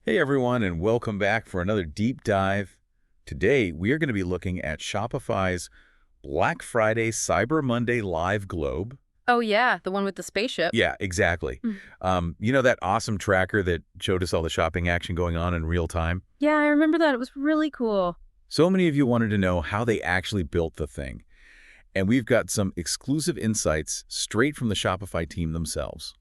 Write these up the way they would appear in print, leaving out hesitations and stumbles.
Hey everyone, and welcome back for another deep dive. Today, we are going to be looking at Shopify's Black Friday Cyber Monday Live Globe. Oh, yeah, the one with the spaceship. Yeah, exactly. Mm. You know that awesome tracker that showed us all the shopping action going on in real time? Yeah, I remember that. It was really cool. So many of you wanted to know how they actually built the thing. And we've got some exclusive insights straight from the Shopify team themselves.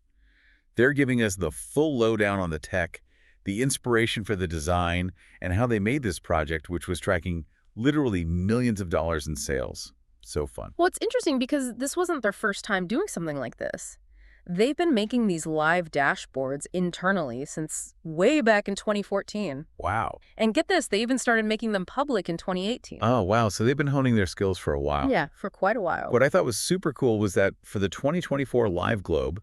They're giving us the full lowdown on the tech, the inspiration for the design, and how they made this project, which was tracking literally millions of dollars in sales. So fun. Well, it's interesting because this wasn't their first time doing something like this. They've been making these live dashboards internally since way back in 2014. Wow. And get this, they even started making them public in 2018. Oh, wow. So they've been honing their skills for a while. Yeah, for quite a while. What I thought was super cool was that for the 2024 Live Globe,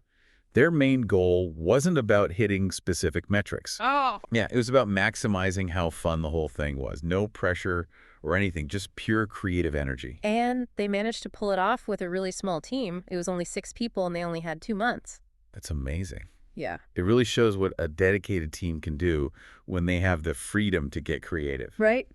their main goal wasn't about hitting specific metrics. Oh. Yeah, it was about maximizing how fun the whole thing was. No pressure or anything, just pure creative energy. And they managed to pull it off with a really small team. It was only 6 people and they only had 2 months. That's amazing. Yeah. It really shows what a dedicated team can do when they have the freedom to get creative. Right?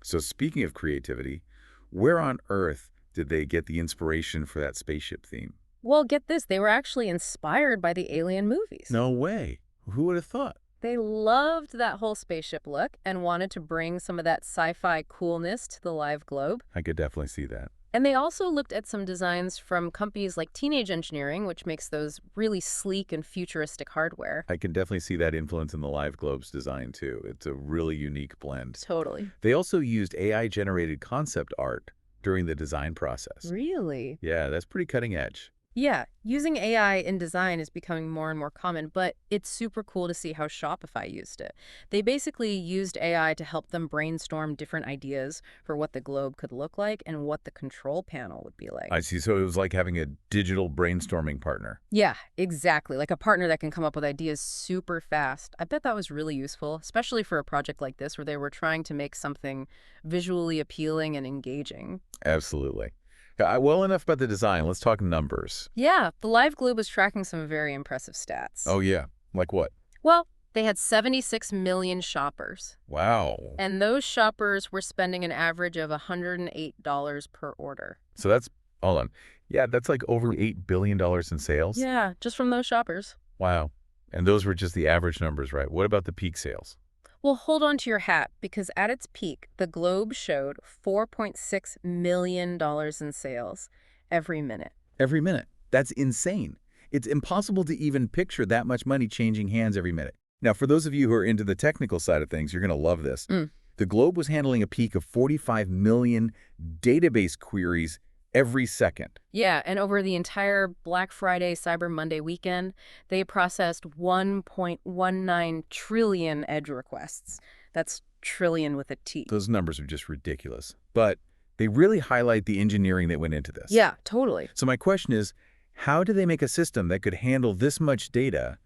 So speaking of creativity, where on earth did they get the inspiration for that spaceship theme? Well, get this, they were actually inspired by the Alien movies. No way. Who would have thought? They loved that whole spaceship look and wanted to bring some of that sci-fi coolness to the live globe. I could definitely see that. And they also looked at some designs from companies like Teenage Engineering, which makes those really sleek and futuristic hardware. I can definitely see that influence in the Live Globe's design, too. It's a really unique blend. Totally. They also used AI-generated concept art during the design process. Really? Yeah, that's pretty cutting edge. Yeah, using AI in design is becoming more and more common, but it's super cool to see how Shopify used it. They basically used AI to help them brainstorm different ideas for what the globe could look like and what the control panel would be like. I see. So it was like having a digital brainstorming partner. Yeah, exactly. Like a partner that can come up with ideas super fast. I bet that was really useful, especially for a project like this where they were trying to make something visually appealing and engaging. Absolutely. Well, enough about the design. Let's talk numbers. Yeah, the Live Globe was tracking some very impressive stats. Oh, yeah. Like what? Well, they had 76 million shoppers. Wow. And those shoppers were spending an average of $108 per order. So that's, hold on. Yeah, that's like over $8 billion in sales. Yeah, just from those shoppers. Wow. And those were just the average numbers, right? What about the peak sales? Well, hold on to your hat, because at its peak, the Globe showed $4.6 million in sales every minute. Every minute. That's insane. It's impossible to even picture that much money changing hands every minute. Now, for those of you who are into the technical side of things, you're going to love this. The Globe was handling a peak of 45 million database queries every second. Yeah, and over the entire Black Friday, Cyber Monday weekend, they processed 1.19 trillion edge requests. That's trillion with a T. Those numbers are just ridiculous. But they really highlight the engineering that went into this. Yeah, totally. So my question is, how do they make a system that could handle this much data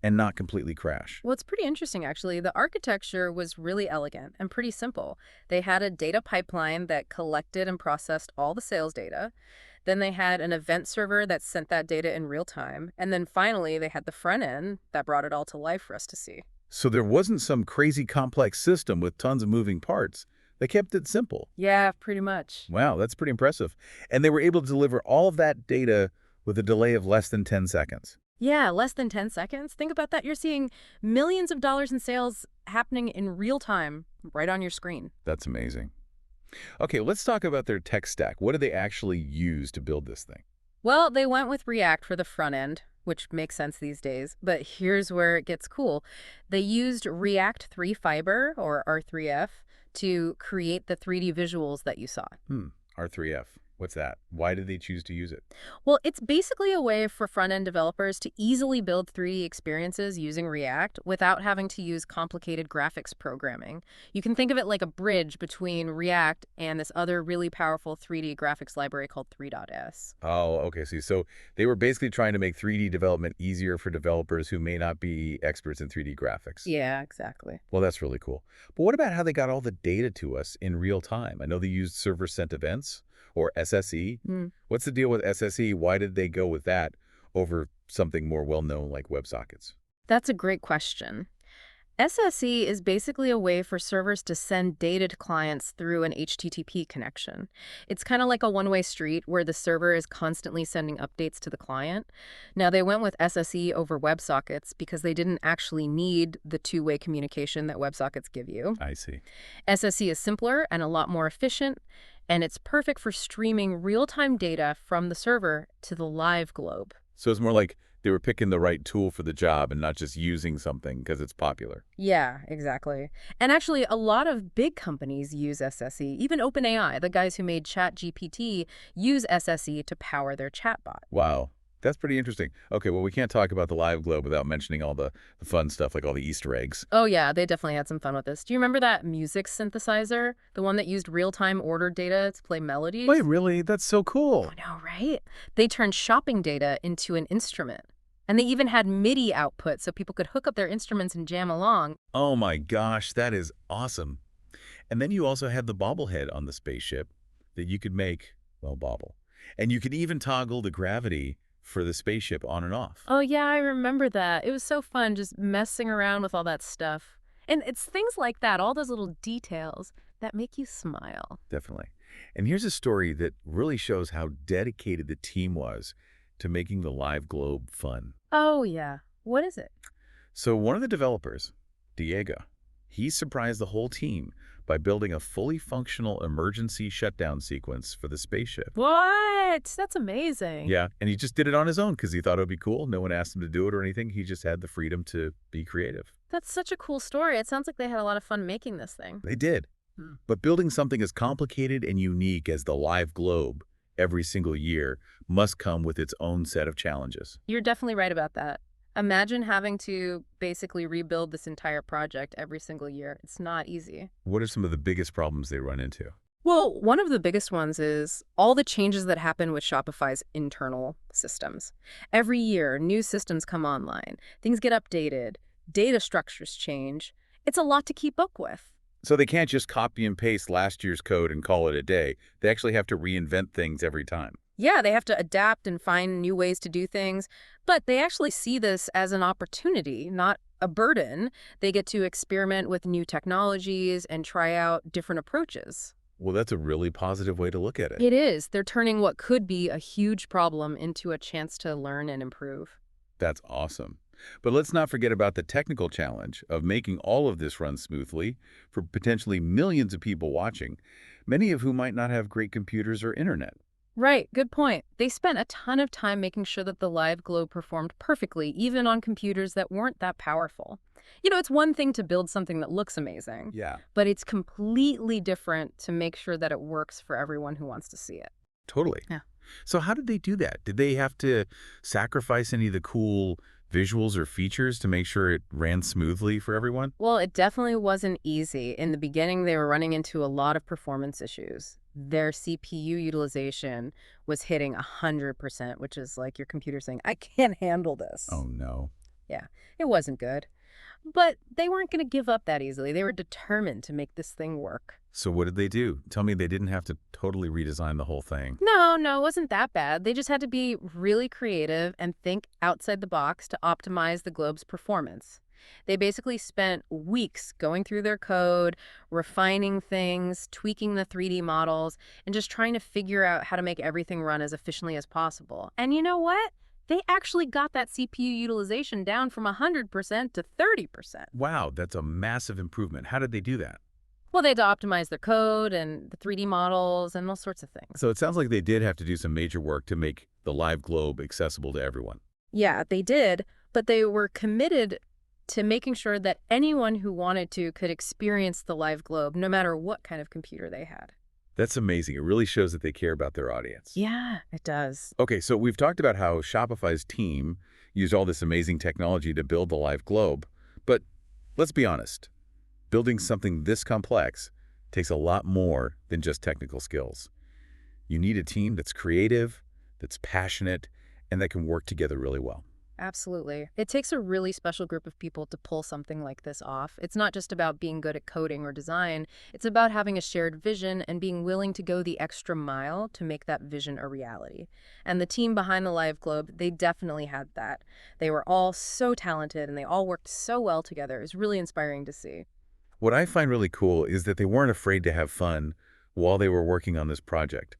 and not completely crash? Well, it's pretty interesting, actually. The architecture was really elegant and pretty simple. They had a data pipeline that collected and processed all the sales data. Then they had an event server that sent that data in real time. And then finally, they had the front end that brought it all to life for us to see. So there wasn't some crazy complex system with tons of moving parts. They kept it simple. Yeah, pretty much. Wow, that's pretty impressive. And they were able to deliver all of that data with a delay of less than 10 seconds. Yeah, less than 10 seconds. Think about that. You're seeing millions of dollars in sales happening in real time right on your screen. That's amazing. Okay, let's talk about their tech stack. What did they actually use to build this thing? Well, they went with React for the front end, which makes sense these days. But here's where it gets cool. They used React 3 Fiber, or R3F, to create the 3D visuals that you saw. R3F. What's that? Why did they choose to use it? Well, it's basically a way for front-end developers to easily build 3D experiences using React without having to use complicated graphics programming. You can think of it like a bridge between React and this other really powerful 3D graphics library called 3.s. Oh, okay. So they were basically trying to make 3D development easier for developers who may not be experts in 3D graphics. Yeah, exactly. Well, that's really cool. But what about how they got all the data to us in real time? I know they used server-sent events. Or SSE? What's the deal with SSE? Why did they go with that over something more well-known like WebSockets? That's a great question. SSE is basically a way for servers to send data to clients through an HTTP connection. It's kind of like a one-way street where the server is constantly sending updates to the client. Now, they went with SSE over WebSockets because they didn't actually need the two-way communication that WebSockets give you. I see. SSE is simpler and a lot more efficient, and it's perfect for streaming real-time data from the server to the live globe. So it's more like they were picking the right tool for the job and not just using something because it's popular. Yeah, exactly. And actually, a lot of big companies use SSE. Even OpenAI, the guys who made ChatGPT, use SSE to power their chatbot. Wow. That's pretty interesting. Okay, well, we can't talk about the live globe without mentioning all the fun stuff, like all the Easter eggs. Oh yeah, they definitely had some fun with this. Do you remember that music synthesizer? The one that used real-time ordered data to play melodies? Wait, really? That's so cool. I know, right? They turned shopping data into an instrument. And they even had MIDI output so people could hook up their instruments and jam along. Oh my gosh, that is awesome. And then you also had the bobblehead on the spaceship that you could make, well, bobble. And you could even toggle the gravity for the spaceship on and off. Oh yeah, I remember that. It was so fun just messing around with all that stuff. And it's things like that, all those little details that make you smile. Definitely. And here's a story that really shows how dedicated the team was to making the live globe fun. Oh yeah. What is it? So one of the developers, Diego, he surprised the whole team by building a fully functional emergency shutdown sequence for the spaceship. What? That's amazing. Yeah, and he just did it on his own because he thought it would be cool. No one asked him to do it or anything. He just had the freedom to be creative. That's such a cool story. It sounds like they had a lot of fun making this thing. They did. Hmm. But building something as complicated and unique as the live globe every single year must come with its own set of challenges. You're definitely right about that. Imagine having to basically rebuild this entire project every single year. It's not easy. What are some of the biggest problems they run into? Well, one of the biggest ones is all the changes that happen with Shopify's internal systems. Every year, new systems come online, things get updated, data structures change. It's a lot to keep up with. So they can't just copy and paste last year's code and call it a day. They actually have to reinvent things every time. Yeah, they have to adapt and find new ways to do things, but they actually see this as an opportunity, not a burden. They get to experiment with new technologies and try out different approaches. Well, that's a really positive way to look at it. It is. They're turning what could be a huge problem into a chance to learn and improve. That's awesome. But let's not forget about the technical challenge of making all of this run smoothly for potentially millions of people watching, many of whom might not have great computers or internet. Right, good point. They spent a ton of time making sure that the live globe performed perfectly, even on computers that weren't that powerful. You know, it's one thing to build something that looks amazing, Yeah, but it's completely different to make sure that it works for everyone who wants to see it. totally. Yeah. So how did they do that? Did they have to sacrifice any of the cool visuals or features to make sure it ran smoothly for everyone? Well, it definitely wasn't easy. In the beginning, they were running into a lot of performance issues. Their CPU utilization was hitting 100%, which is like your computer saying, I can't handle this. Oh, no. Yeah, it wasn't good. But they weren't going to give up that easily. They were determined to make this thing work. So what did they do? Tell me they didn't have to totally redesign the whole thing. No, it wasn't that bad. They just had to be really creative and think outside the box to optimize the globe's performance. They basically spent weeks going through their code, refining things, tweaking the 3D models, and just trying to figure out how to make everything run as efficiently as possible. And you know what? They actually got that CPU utilization down from 100% to 30%. Wow, that's a massive improvement. How did they do that? Well, they had to optimize their code and the 3D models and all sorts of things. So it sounds like they did have to do some major work to make the live globe accessible to everyone. Yeah, they did, but they were committed to making sure that anyone who wanted to could experience the live globe, no matter what kind of computer they had. That's amazing. It really shows that they care about their audience. Yeah, it does. Okay, so we've talked about how Shopify's team used all this amazing technology to build the live globe, but let's be honest. Building something this complex takes a lot more than just technical skills. You need a team that's creative, that's passionate, and that can work together really well. Absolutely. It takes a really special group of people to pull something like this off. It's not just about being good at coding or design, it's about having a shared vision and being willing to go the extra mile to make that vision a reality. And the team behind the Live Globe, they definitely had that. They were all so talented and they all worked so well together. It was really inspiring to see. What I find really cool is that they weren't afraid to have fun while they were working on this project.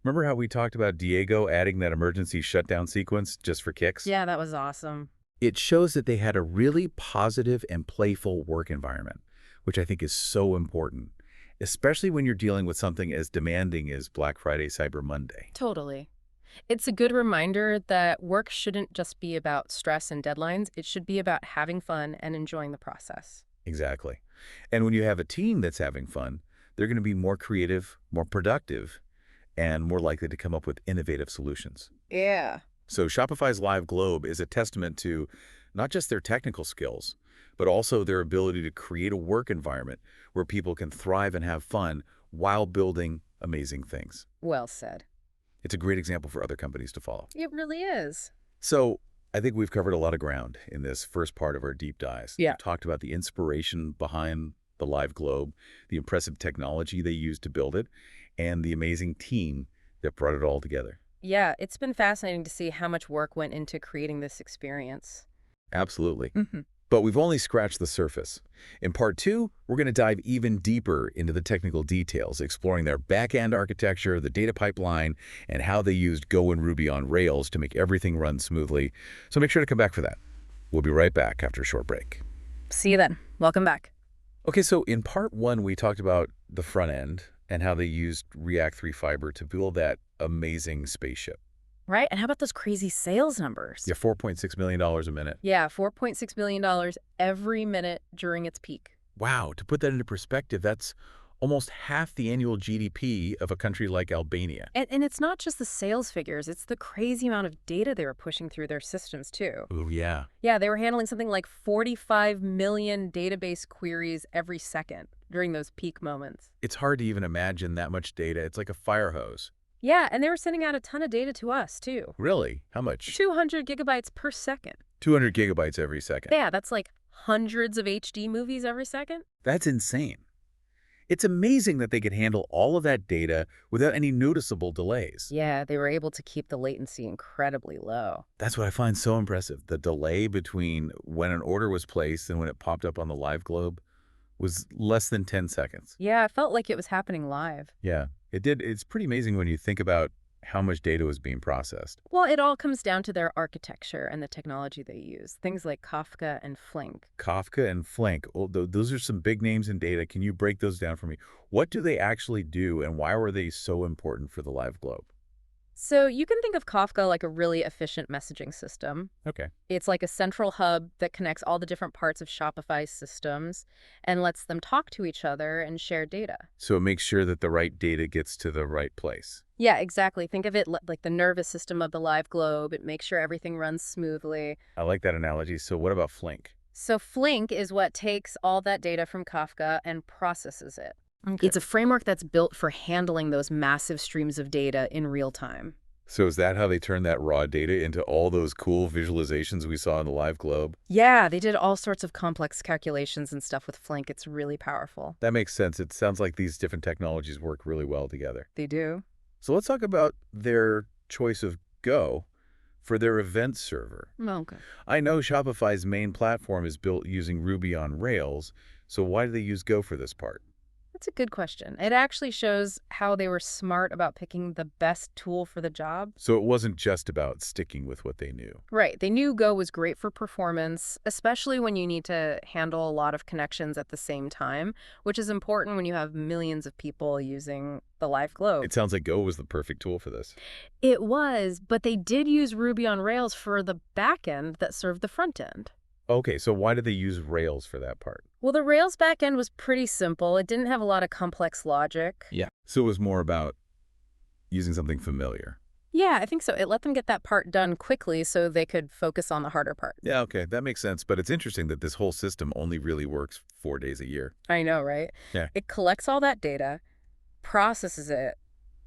Remember how we talked about Diego adding that emergency shutdown sequence just for kicks? Yeah, that was awesome. It shows that they had a really positive and playful work environment, which I think is so important, especially when you're dealing with something as demanding as Black Friday, Cyber Monday. Totally. It's a good reminder that work shouldn't just be about stress and deadlines. It should be about having fun and enjoying the process. Exactly. And when you have a team that's having fun, they're going to be more creative, more productive, and more likely to come up with innovative solutions. Yeah. So Shopify's Live Globe is a testament to not just their technical skills, but also their ability to create a work environment where people can thrive and have fun while building amazing things. Well said. It's a great example for other companies to follow. It really is. So I think we've covered a lot of ground in this first part of our deep dives. Yeah. We've talked about the inspiration behind the Live Globe, the impressive technology they used to build it, and the amazing team that brought it all together. Yeah, it's been fascinating to see how much work went into creating this experience. Absolutely. Mm-hmm. But we've only scratched the surface. In part 2, we're going to dive even deeper into the technical details, exploring their back-end architecture, the data pipeline, and how they used Go and Ruby on Rails to make everything run smoothly. So make sure to come back for that. We'll be right back after a short break. See you then. Welcome back. Okay, so in part 1, we talked about the front end and how they used React 3 Fiber to build that amazing spaceship. Right? And how about those crazy sales numbers? Yeah, $4.6 million a minute. Yeah, $4.6 million every minute during its peak. Wow, to put that into perspective, that's almost half the annual GDP of a country like Albania. And it's not just the sales figures, it's the crazy amount of data they were pushing through their systems, too. Oh, yeah. Yeah, they were handling something like 45 million database queries every second during those peak moments. It's hard to even imagine that much data. It's like a fire hose. Yeah, and they were sending out a ton of data to us, too. Really? How much? 200 gigabytes per second. 200 gigabytes every second. Yeah, that's like hundreds of HD movies every second. That's insane. It's amazing that they could handle all of that data without any noticeable delays. Yeah, they were able to keep the latency incredibly low. That's what I find so impressive. The delay between when an order was placed and when it popped up on the Live Globe was less than 10 seconds. Yeah, it felt like it was happening live. Yeah, it did. It's pretty amazing when you think about how much data was being processed. Well, it all comes down to their architecture and the technology they use. Things like Kafka and Flink. Kafka and Flink, those are some big names in data. Can you break those down for me? What do they actually do, and why were they so important for the Live Globe? So you can think of Kafka like a really efficient messaging system. Okay. It's like a central hub that connects all the different parts of Shopify's systems and lets them talk to each other and share data. So it makes sure that the right data gets to the right place. Yeah, exactly. Think of it like the nervous system of the Live Globe. It makes sure everything runs smoothly. I like that analogy. So what about Flink? So Flink is what takes all that data from Kafka and processes it. Okay. It's a framework that's built for handling those massive streams of data in real time. So is that how they turn that raw data into all those cool visualizations we saw in the Live Globe? Yeah, they did all sorts of complex calculations and stuff with Flink. It's really powerful. That makes sense. It sounds like these different technologies work really well together. They do. So let's talk about their choice of Go for their event server. Okay. I know Shopify's main platform is built using Ruby on Rails, so why do they use Go for this part? That's a good question. It actually shows how they were smart about picking the best tool for the job. So it wasn't just about sticking with what they knew. Right. They knew Go was great for performance, especially when you need to handle a lot of connections at the same time, which is important when you have millions of people using the Live Globe. It sounds like Go was the perfect tool for this. It was, but they did use Ruby on Rails for the back end that served the front end. Okay, so why did they use Rails for that part? Well, the Rails backend was pretty simple. It didn't have a lot of complex logic. Yeah. So it was more about using something familiar. Yeah, I think so. It let them get that part done quickly so they could focus on the harder part. Yeah, okay, that makes sense. But it's interesting that this whole system only really works 4 days a year. I know, right? Yeah. It collects all that data, processes it,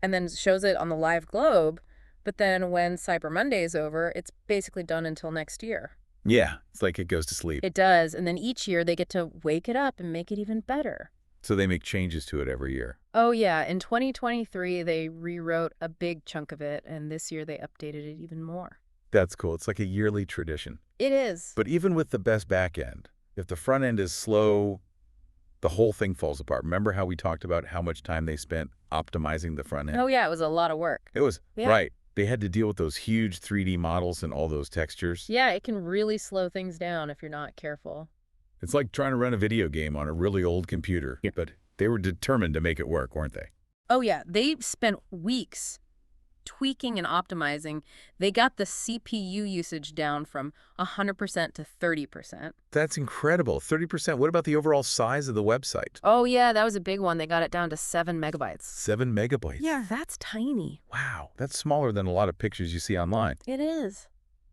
and then shows it on the Live Globe But then when Cyber Monday is over, it's basically done until next year. Yeah, it's like it goes to sleep. It does, and then each year they get to wake it up and make it even better. So they make changes to it every year. Oh yeah, in 2023 they rewrote a big chunk of it, and this year they updated it even more. That's cool. It's like a yearly tradition. It is. But even with the best back end, if the front end is slow, the whole thing falls apart. Remember how we talked about how much time they spent optimizing the front end? Oh yeah, it was a lot of work. It was, Yeah. right. They had to deal with those huge 3D models and all those textures. Yeah, it can really slow things down if you're not careful. It's like trying to run a video game on a really old computer. Yeah. But they were determined to make it work, weren't they? Oh yeah, they spent weeks tweaking and optimizing. They got the CPU usage down from 100% to 30%. That's incredible. 30%. What about the overall size of the website? Oh yeah, that was a big one. They got it down to 7 megabytes. 7 megabytes. Yeah, that's tiny. Wow. That's smaller than a lot of pictures you see online. It is.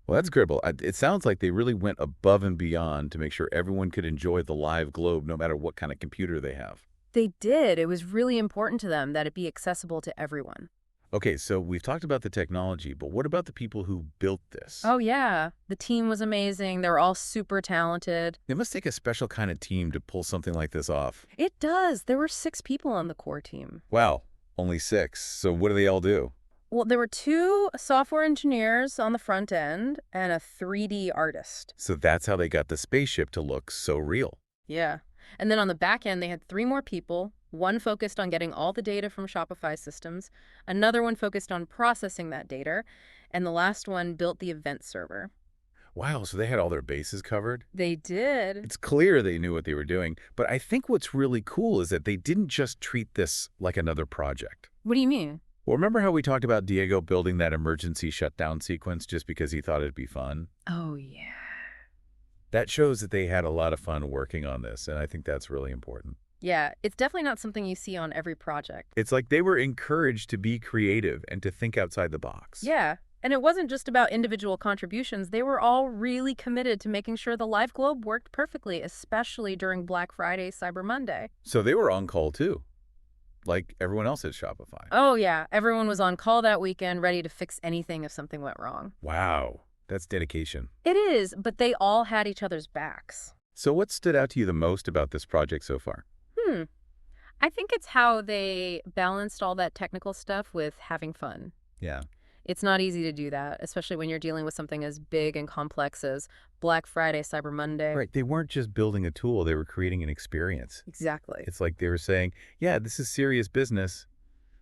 Well, that's incredible. It sounds like they really went above and beyond to make sure everyone could enjoy the live globe no matter what kind of computer they have. They did. It was really important to them that it be accessible to everyone. Okay, so we've talked about the technology, but what about the people who built this? Oh yeah, the team was amazing. They were all super talented. It must take a special kind of team to pull something like this off. It does. There were 6 people on the core team. Wow, only 6. So what do they all do? Well, there were 2 software engineers on the front end and a 3D artist. So that's how they got the spaceship to look so real. Yeah. And then on the back end, they had 3 more people. One focused on getting all the data from Shopify systems, another one focused on processing that data, and the last one built the event server. Wow, so they had all their bases covered? They did. It's clear they knew what they were doing, but I think what's really cool is that they didn't just treat this like another project. What do you mean? Well, remember how we talked about Diego building that emergency shutdown sequence just because he thought it'd be fun? Oh, yeah. That shows that they had a lot of fun working on this, and I think that's really important. Yeah, it's definitely not something you see on every project. It's like they were encouraged to be creative and to think outside the box. Yeah, and it wasn't just about individual contributions. They were all really committed to making sure the live globe worked perfectly, especially during Black Friday, Cyber Monday. So they were on call too, like everyone else at Shopify. Oh, yeah. Everyone was on call that weekend, ready to fix anything if something went wrong. Wow, that's dedication. It is, but they all had each other's backs. So what stood out to you the most about this project so far? I think it's how they balanced all that technical stuff with having fun. Yeah. It's not easy to do that, especially when you're dealing with something as big and complex as Black Friday, Cyber Monday. Right. They weren't just building a tool, they were creating an experience. Exactly. It's like they were saying, yeah, this is serious business,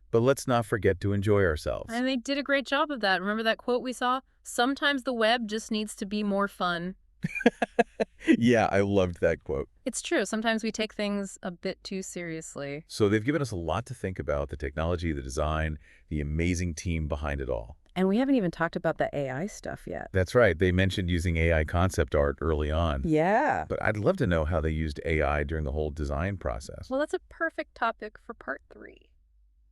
but let's not forget to enjoy ourselves. And they did a great job of that. Remember that quote we saw? Sometimes the web just needs to be more fun. Yeah, I loved that quote. It's true. Sometimes we take things a bit too seriously. So they've given us a lot to think about, the technology, the design, the amazing team behind it all. And we haven't even talked about the AI stuff yet. That's right. They mentioned using AI concept art early on. Yeah. But I'd love to know how they used AI during the whole design process. Well, that's a perfect topic for part 3.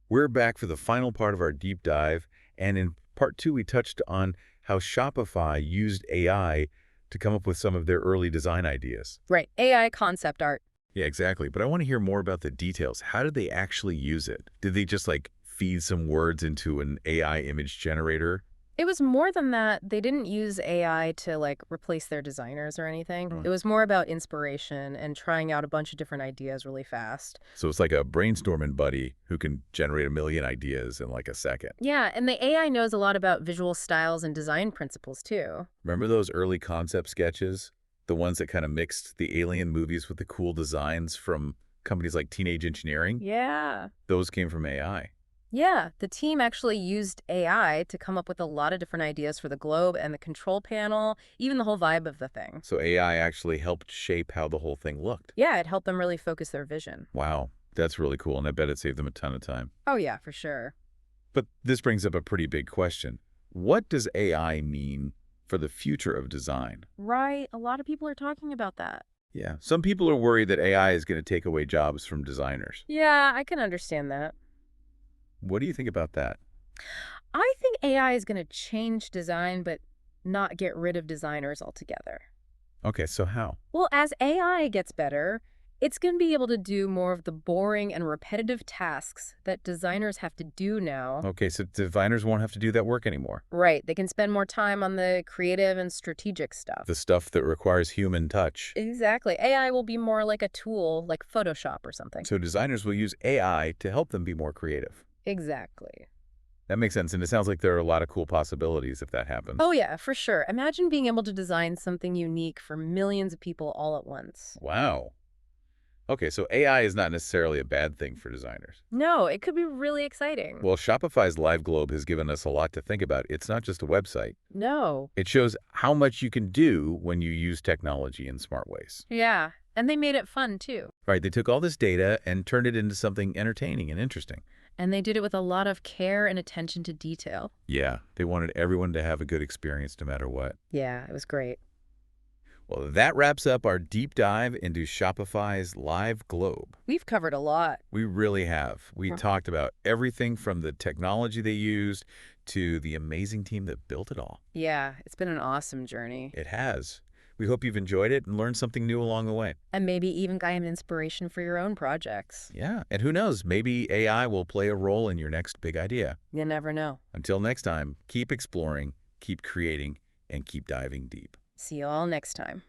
We're back for the final part of our deep dive, and in part 2 we touched on how Shopify used AI to come up with some of their early design ideas. Right. AI concept art. Yeah, exactly. But I want to hear more about the details. How did they actually use it? Did they just feed some words into an AI image generator? It was more than that. They didn't use AI to replace their designers or anything. It was more about inspiration and trying out a bunch of different ideas really fast. So it's like a brainstorming buddy who can generate a million ideas in a second. Yeah, and the AI knows a lot about visual styles and design principles too. Remember those early concept sketches? The ones that kind of mixed the alien movies with the cool designs from companies like Teenage Engineering? Yeah. Those came from AI. Yeah, the team actually used AI to come up with a lot of different ideas for the globe and the control panel, even the whole vibe of the thing. So AI actually helped shape how the whole thing looked. Yeah, it helped them really focus their vision. Wow, that's really cool, and I bet it saved them a ton of time. Oh yeah, for sure. But this brings up a pretty big question. What does AI mean for the future of design? Right, a lot of people are talking about that. Yeah, some people are worried that AI is going to take away jobs from designers. Yeah, I can understand that. What do you think about that? I think AI is going to change design, but not get rid of designers altogether. Okay, so how? Well, as AI gets better, It's going to be able to do more of the boring and repetitive tasks that designers have to do now. Okay, so designers won't have to do that work anymore. Right, they can spend more time on the creative and strategic stuff. The stuff that requires human touch. Exactly. AI will be more like a tool, like Photoshop or something. So designers will use AI to help them be more creative. Exactly. That makes sense, and it sounds like there are a lot of cool possibilities if that happens. Oh yeah, for sure. Imagine being able to design something unique for millions of people all at once. Wow. Okay, so AI is not necessarily a bad thing for designers. No, it could be really exciting. Well, Shopify's Live Globe has given us a lot to think about. It's not just a website. No. It shows how much you can do when you use technology in smart ways. Yeah, and they made it fun too. Right, they took all this data and turned it into something entertaining and interesting. And they did it with a lot of care and attention to detail. Yeah, they wanted everyone to have a good experience no matter what. Yeah, it was great. Well, that wraps up our deep dive into Shopify's Live Globe. We've covered a lot. We really have. We Huh. talked about everything from the technology they used to the amazing team that built it all. Yeah, it's been an awesome journey. It has. We hope you've enjoyed it and learned something new along the way. And maybe even got an inspiration for your own projects. Yeah, and who knows, maybe AI will play a role in your next big idea. You never know. Until next time, keep exploring, keep creating, and keep diving deep. See you all next time.